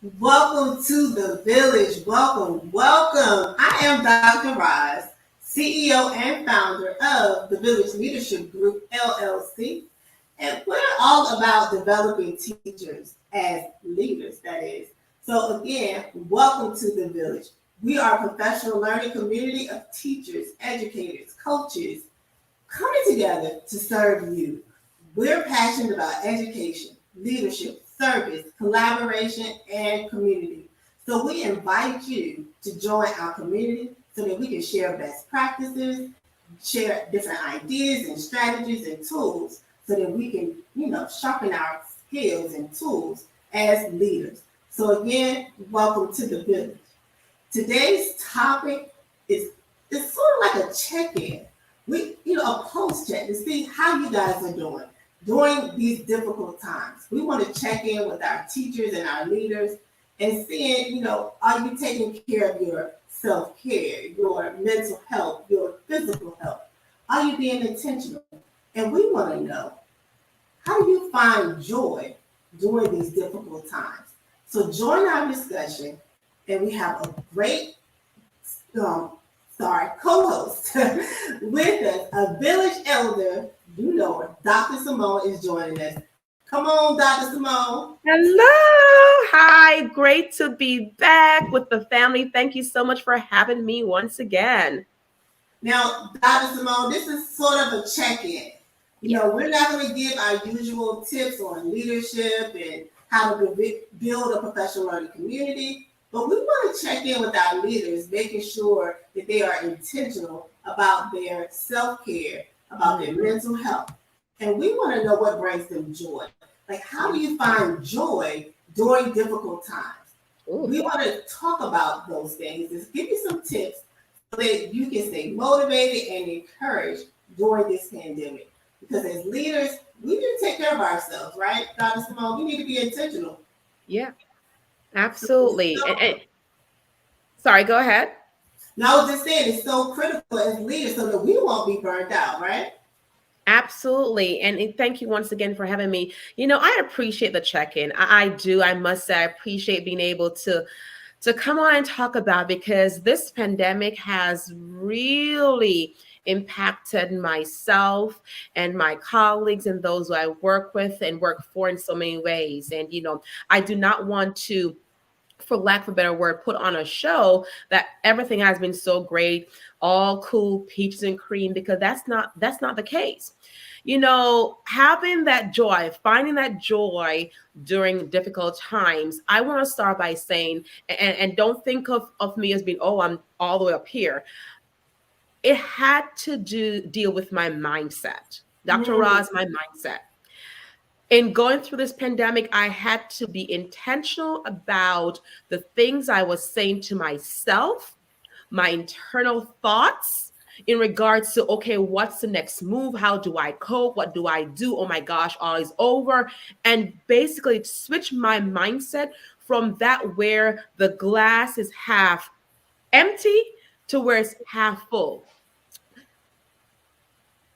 Welcome to the village. Welcome. I am Dr. Roz, CEO and founder of the Village Leadership Group, LLC. And we're all about developing teachers as leaders, that is. So, again, welcome to the village. We are a professional learning community of teachers, educators, coaches coming together to serve you. We're passionate about education, leadership, service, collaboration, and community. So we invite you to join our community so that we can share best practices, share different ideas and strategies and tools so that we can, sharpen our skills and tools as leaders. So again, welcome to the village. Today's topic is it's sort of like a check-in. A post check to see how you guys are doing during these difficult times. We want to check in with our teachers and our leaders and seeing, are you taking care of your self-care, your mental health, your physical health? Are you being intentional? And we want to know, how do you find joy during these difficult times? So join our discussion, and we have a great co-host with us, a village elder. You know her, Dr. Simone is joining us. Come on, Dr. Simone. Hello. Hi. Great to be back with the family. Thank you so much for having me once again. Now, Dr. Simone, this is sort of a check-in. We're not going to give our usual tips on leadership and how to build a professional learning community. But we want to check in with our leaders, making sure that they are intentional about their self-care, about their mental health. And we want to know what brings them joy. Like, how do you find joy during difficult times? Ooh. We want to talk about those things and give you some tips so that you can stay motivated and encouraged during this pandemic. Because as leaders, we need to take care of ourselves, right, Dr. Simone? We need to be intentional. Yeah. Absolutely. Sorry, go ahead. No, I was just saying it's so critical as leaders so that we won't be burnt out, right? Absolutely. And thank you once again for having me. I appreciate the check-in. I do. I must say, I appreciate being able to come on and talk about, because this pandemic has really impacted myself and my colleagues and those who I work with and work for in so many ways. And, I do not want to, for lack of a better word, put on a show that everything has been so great, all cool, peaches and cream, because that's not the case. Having that joy, finding that joy during difficult times, I want to start by saying, and don't think of me as being, I'm all the way up here. It had to deal with my mindset. Dr. Roz, my mindset. In going through this pandemic, I had to be intentional about the things I was saying to myself, my internal thoughts in regards to, okay, what's the next move? How do I cope? What do I do? Oh my gosh, all is over. And basically switch my mindset from that where the glass is half empty to where it's half full.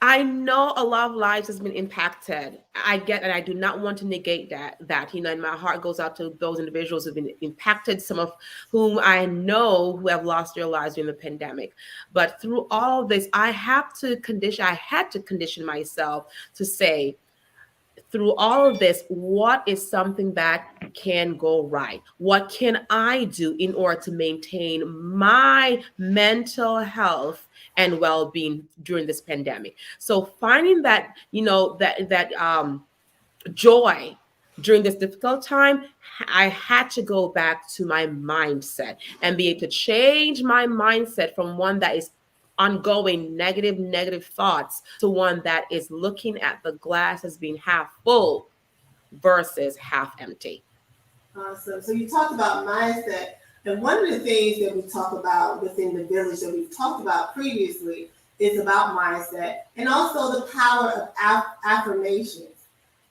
I know a lot of lives has been impacted. I get, and I do not want to negate that, and my heart goes out to those individuals who've been impacted, some of whom I know who have lost their lives during the pandemic. But through all of this, I had to condition myself to say, through all of this, what is something that can go right? What can I do in order to maintain my mental health and well-being during this pandemic? So finding that, joy during this difficult time, I had to go back to my mindset and be able to change my mindset from one that is ongoing negative thoughts to one that is looking at the glass as being half full versus half empty. Awesome. So you talked about mindset, and one of the things that we talk about within the village that we've talked about previously is about mindset and also the power of affirmations.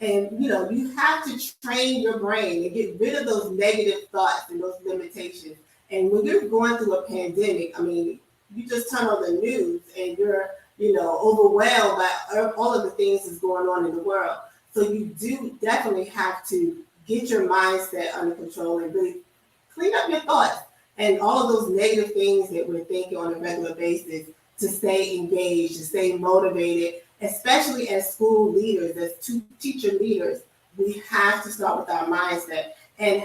And you have to train your brain and get rid of those negative thoughts and those limitations. And when you're going through a pandemic, I mean, you just turn on the news and you're, overwhelmed by all of the things that's going on in the world. So you do definitely have to get your mindset under control and really clean up your thoughts and all of those negative things that we're thinking on a regular basis to stay engaged, to stay motivated, especially as school leaders, as teacher leaders. We have to start with our mindset and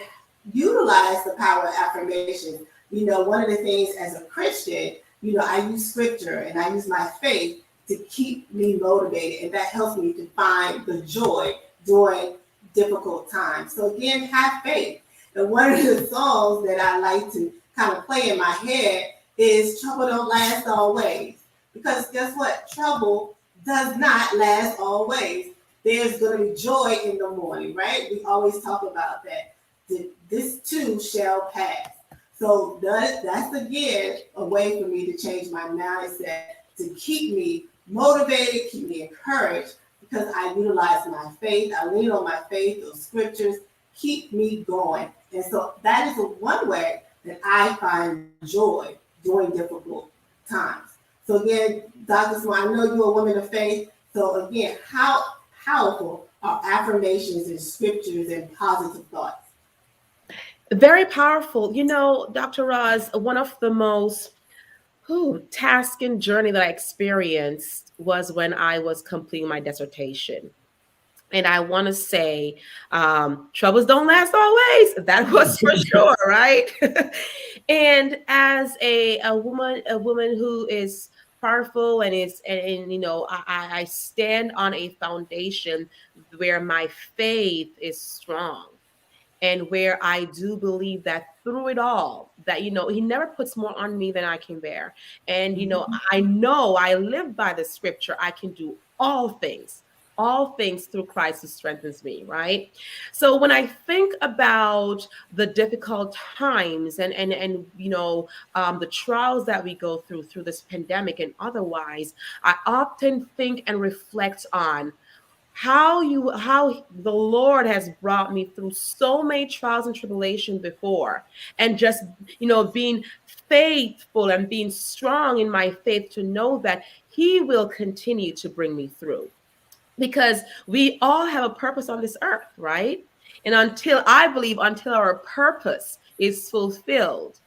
utilize the power of affirmations. One of the things as a Christian, I use scripture and I use my faith to keep me motivated, and that helps me to find the joy during difficult times. So again, have faith. And one of the songs that I like to kind of play in my head is "Trouble Don't Last Always," because guess what? Trouble does not last always. There's going to be joy in the morning, right? We always talk about that. This too shall pass. So that's again a way for me to change my mindset to keep me motivated, keep me encouraged, because I utilize my faith. I lean on my faith. Those scriptures keep me going. And so that is one way that I find joy during difficult times. So again, Dr. Simone, I know you're a woman of faith. So again, how powerful are affirmations and scriptures and positive thoughts? Very powerful. Dr. Roz, one of the most task and journey that I experienced was when I was completing my dissertation. And I want to say, troubles don't last always. That was for sure, right? And as a woman who is powerful and I stand on a foundation where my faith is strong, and where I do believe that through it all, that he never puts more on me than I can bear. And I know I live by the scripture. I can do all things through Christ who strengthens me, right? So when I think about the difficult times and the trials that we go through this pandemic and otherwise, I often think and reflect on how the Lord has brought me through so many trials and tribulations before, and just being faithful and being strong in my faith to know that he will continue to bring me through, because we all have a purpose on this earth, right? And until our purpose is fulfilled,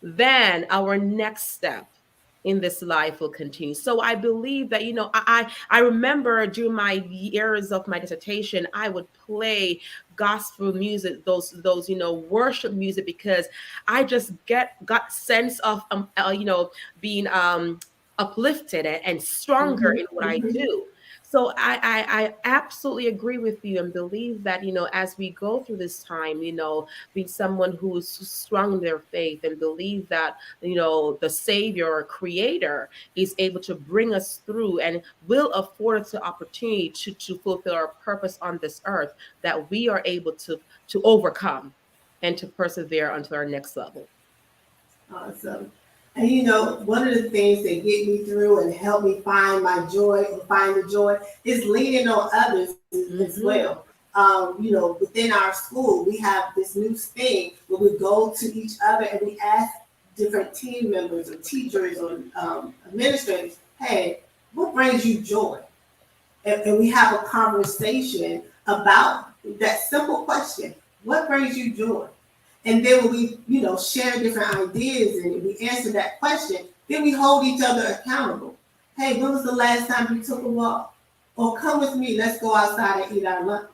then our next step in this life will continue. So I believe that, I remember during my years of my dissertation, I would play gospel music, those worship music, because I just got sense of being uplifted and stronger Mm-hmm. in what I Mm-hmm. do. So I absolutely agree with you and believe that, as we go through this time, being someone who is strong in their faith and believe that, the Savior or Creator is able to bring us through and will afford us the opportunity to fulfill our purpose on this earth, that we are able to overcome and to persevere until our next level. Awesome. And one of the things that get me through and help me find my joy or find the joy is leaning on others as Hmm. well. Within our school, we have this new thing where we go to each other and we ask different team members or teachers or administrators, hey, what brings you joy? And we have a conversation about that simple question, what brings you joy? And then when we, share different ideas and we answer that question, then we hold each other accountable. Hey, when was the last time you took a walk? Or come with me, let's go outside and eat our lunch.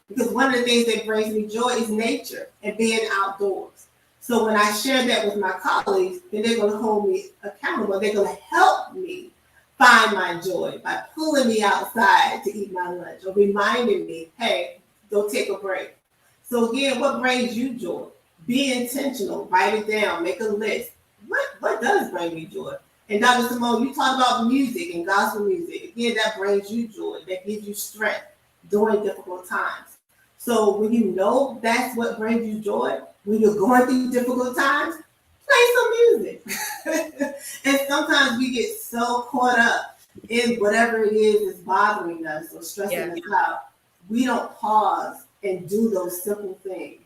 Because one of the things that brings me joy is nature and being outdoors. So when I share that with my colleagues, then they're going to hold me accountable. They're going to help me find my joy by pulling me outside to eat my lunch or reminding me, hey, go take a break. So again, what brings you joy? Be intentional, write it down, make a list. What does bring me joy? And Dr. Simone, you talk about music and gospel music. Again, that brings you joy, that gives you strength during difficult times. So when you know that's what brings you joy, when you're going through difficult times, play some music. And sometimes we get so caught up in whatever it is that's bothering us or stressing Yeah. us out, we don't pause and do those simple things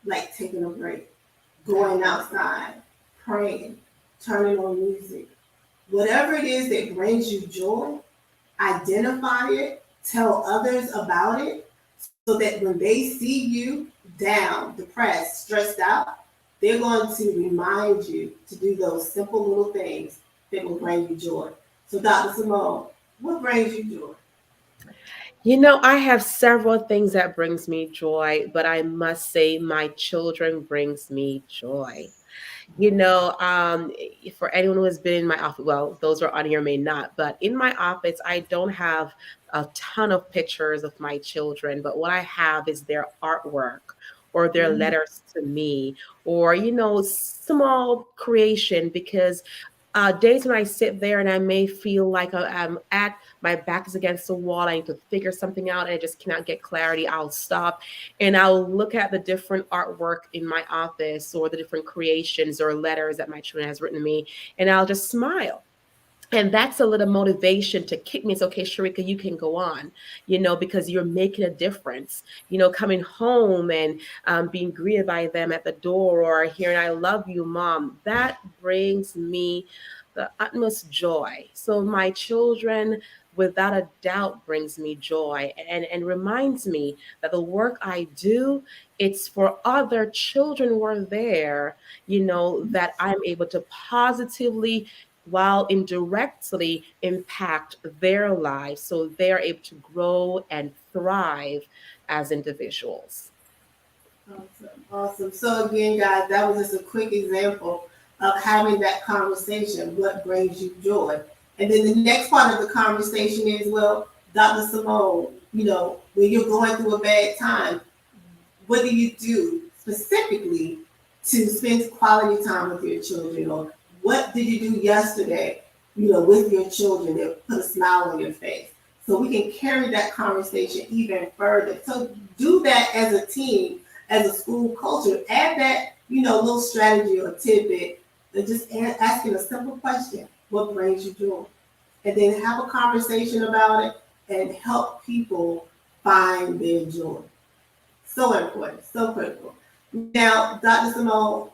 like taking a break, going outside, praying, turning on music. Whatever it is that brings you joy, identify it, tell others about it so that when they see you down, depressed, stressed out, they're going to remind you to do those simple little things that will bring you joy. So, Dr. Simone, what brings you joy? I have several things that brings me joy, but I must say my children brings me joy. You know, um, for anyone who has been in my office, well, those who are on here may not, but in my office, I don't have a ton of pictures of my children, but what I have is their artwork or their Mhm. letters to me, or, small creation because days when I sit there and I may feel like I'm at my back is against the wall, I need to figure something out and I just cannot get clarity, I'll stop and I'll look at the different artwork in my office or the different creations or letters that my children has written to me, and I'll just smile. And that's a little motivation to kick me. It's okay, Sharika, you can go on, because you're making a difference. Coming home and being greeted by them at the door or hearing, I love you, mom, that brings me the utmost joy. So my children, without a doubt, brings me joy and reminds me that the work I do, it's for other children who are there, that I'm able to positively while indirectly impact their lives so they're able to grow and thrive as individuals. Awesome. Awesome. So, again, guys, that was just a quick example of having that conversation. What brings you joy? And then the next part of the conversation is, well, Dr. Simone, when you're going through a bad time, what do you do specifically to spend quality time with your children? Or what did you do yesterday, with your children that put a smile on your face? So we can carry that conversation even further. So do that as a team, as a school culture. Add that, little strategy or tidbit and just asking a simple question. What brings you joy? And then have a conversation about it and help people find their joy. So important, so critical. Now, Dr. Simone,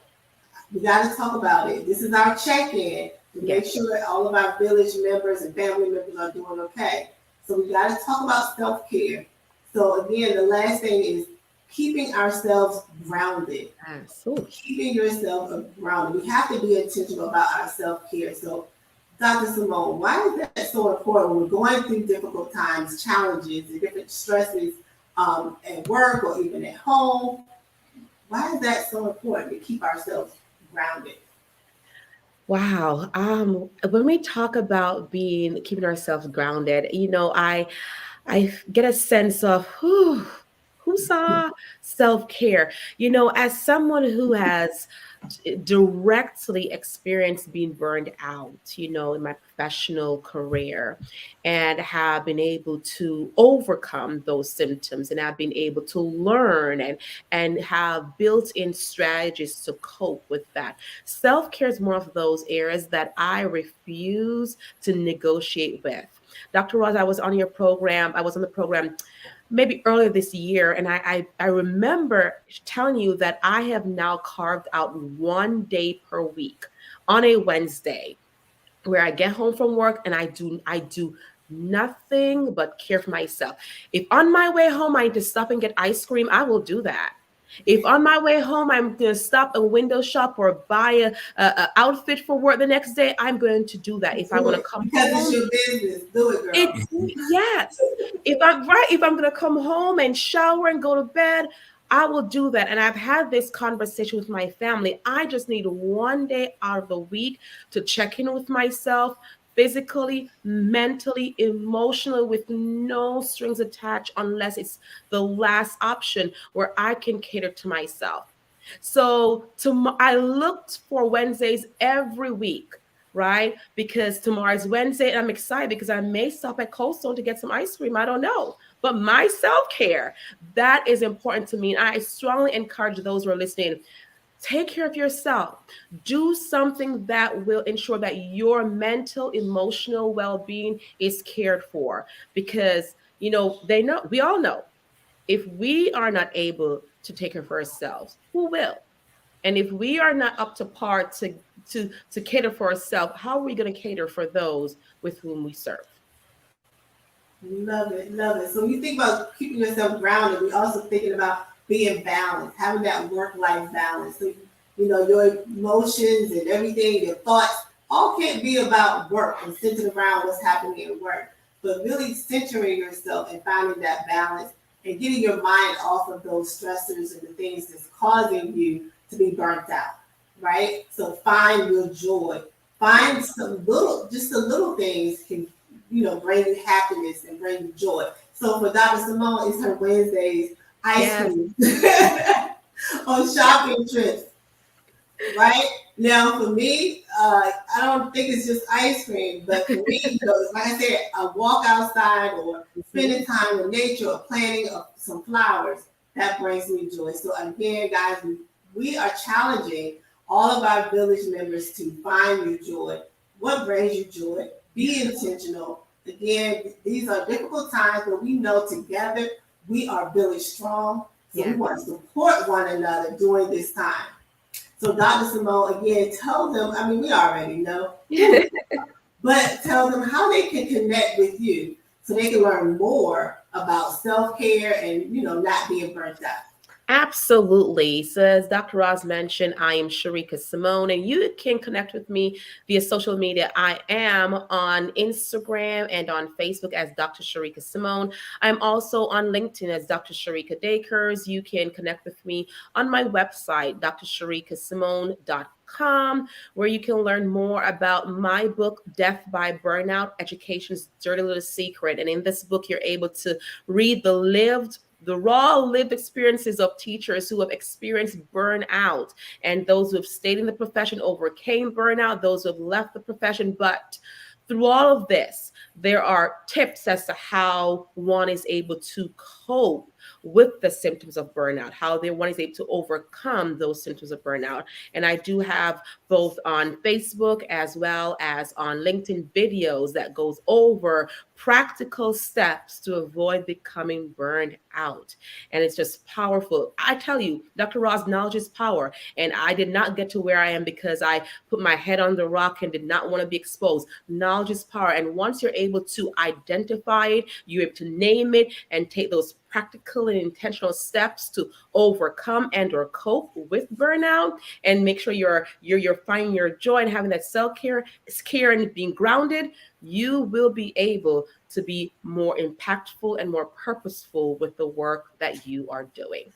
we got to talk about it. This is our check-in to make Yes. sure that all of our village members and family members are doing okay. So we got to talk about self-care. So again, the last thing is keeping ourselves grounded. Absolutely. Keeping yourself grounded. We have to be intentional about our self-care. So, Dr. Simone, why is that so important when we're going through difficult times, challenges, and different stresses at work or even at home? Why is that so important to keep ourselves grounded? Wow. When we talk about being keeping ourselves grounded, I get a sense of who saw self care. As someone who has directly experienced being burned out, in my professional career, and have been able to overcome those symptoms, and have been able to learn and have built-in strategies to cope with that. Self-care is one of those areas that I refuse to negotiate with. Dr. Ross, I was on the program maybe earlier this year, and I remember telling you that I have now carved out 1 day per week on a Wednesday where I get home from work and I do nothing but care for myself. If on my way home I need to stop and get ice cream, I will do that. If on my way home I'm going to stop a window shop or buy a outfit for work the next day, I'm going to do that. If I Do want to it come because it's home, your business. Do it, girl. it's yes. If I'm gonna come home and shower and go to bed, I will do that. And I've had this conversation with my family. I just need 1 day out of the week to check in with myself physically, mentally, emotionally, with no strings attached, unless it's the last option where I can cater to myself. So I looked for Wednesdays every week, right? Because tomorrow's Wednesday and I'm excited because I may stop at Cold Stone to get some ice cream. I don't know. But my self care, that is important to me. And I strongly encourage those who are listening, take care of yourself. Do something that will ensure that your mental, emotional well being is cared for. Because, we all know if we are not able to take care of ourselves, who will? And if we are not up to par to cater for ourselves, how are we going to cater for those with whom we serve? Love it, love it. So when you think about keeping yourself grounded, we're also thinking about being balanced, having that work-life balance. So you know your emotions and everything, your thoughts, all can't be about work and centered around what's happening at work, but really centering yourself and finding that balance and getting your mind off of those stressors and the things that's causing you to be burnt out. Right? So find your joy. Find some little, just the little things can bring you happiness and bring you joy. So for Dr. Simone, it's her Wednesdays ice Yes. cream on shopping trips, right? Now for me, I don't think it's just ice cream, but for me, like I said, a walk outside or Mhm. spending time in nature or planting some flowers, that brings me joy. So again, guys, we are challenging all of our village members to find your joy. What brings you joy? Be intentional. Again, these are difficult times, but we know together we are village strong. So we Yes. want to support one another during this time. So Dr. Simone, again, tell them, I mean, we already know who you are, but tell them how they can connect with you so they can learn more about self-care and, not being burnt out. Absolutely. So, as Dr. Ross mentioned, I am Sharika Simone, and you can connect with me via social media. I am on Instagram and on Facebook as Dr. Sharika Simone. I'm also on LinkedIn as Dr. Sharika Dakers. You can connect with me on my website, drsharikasimone.com, where you can learn more about my book, Death by Burnout: Education's Dirty Little Secret. And in this book, you're able to read the raw lived experiences of teachers who have experienced burnout and those who have stayed in the profession, overcame burnout, those who have left the profession. But through all of this, there are tips as to how one is able to cope with the symptoms of burnout, how one is able to overcome those symptoms of burnout. And I do have both on Facebook as well as on LinkedIn videos that goes over practical steps to avoid becoming burned out. And it's just powerful. I tell you, Dr. Ross, knowledge is power. And I did not get to where I am because I put my head on the rock and did not want to be exposed. Knowledge is power. And once you're able to identify it, you're able to name it and take those practical and intentional steps to overcome and or cope with burnout and make sure you're finding your joy and having that self-care and being grounded, you will be able to be more impactful and more purposeful with the work that you are doing.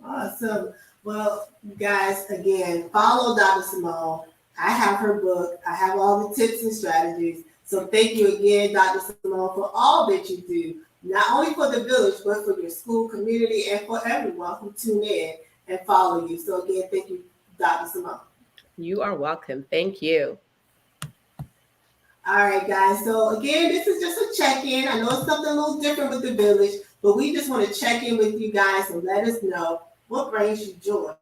Awesome. Well, guys, again, follow Dr. Simone. I have her book. I have all the tips and strategies. So thank you again, Dr. Simone, for all that you do, not only for the village, but for your school community and for everyone who tune in and follow you. So again, thank you, Dr. Simone. You are welcome. Thank you. All right, guys. So again, this is just a check-in. I know it's something a little different with the village, but we just want to check in with you guys and let us know what brings you joy.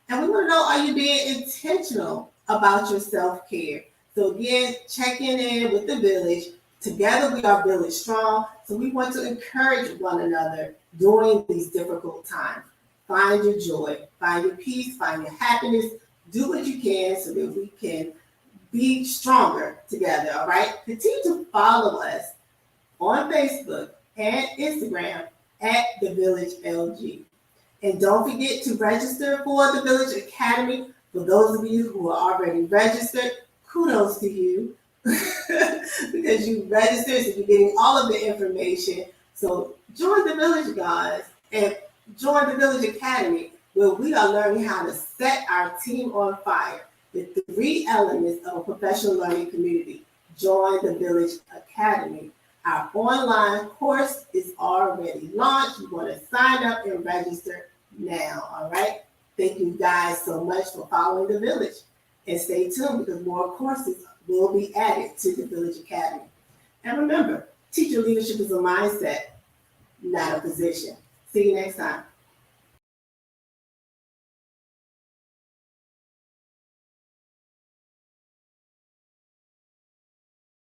And we want to know, are you being intentional about your self-care? So again, checking in with the village. Together we are village strong. So we want to encourage one another during these difficult times. Find your joy, find your peace, find your happiness. Do what you can so that we can be stronger together. All right. Continue to follow us on Facebook and Instagram at The Village LG. And don't forget to register for the Village Academy. For those of you who are already registered, kudos to you because you registered, so you're getting all of the information. So join the Village, guys, and join the Village Academy where we are learning how to set our team on fire. The three elements of a professional learning community. Join the Village Academy. Our online course is already launched. You want to sign up and register now. All right. Thank you guys so much for following the village. And stay tuned because more courses will be added to the Village Academy. And remember, teacher leadership is a mindset, not a position. See you next time.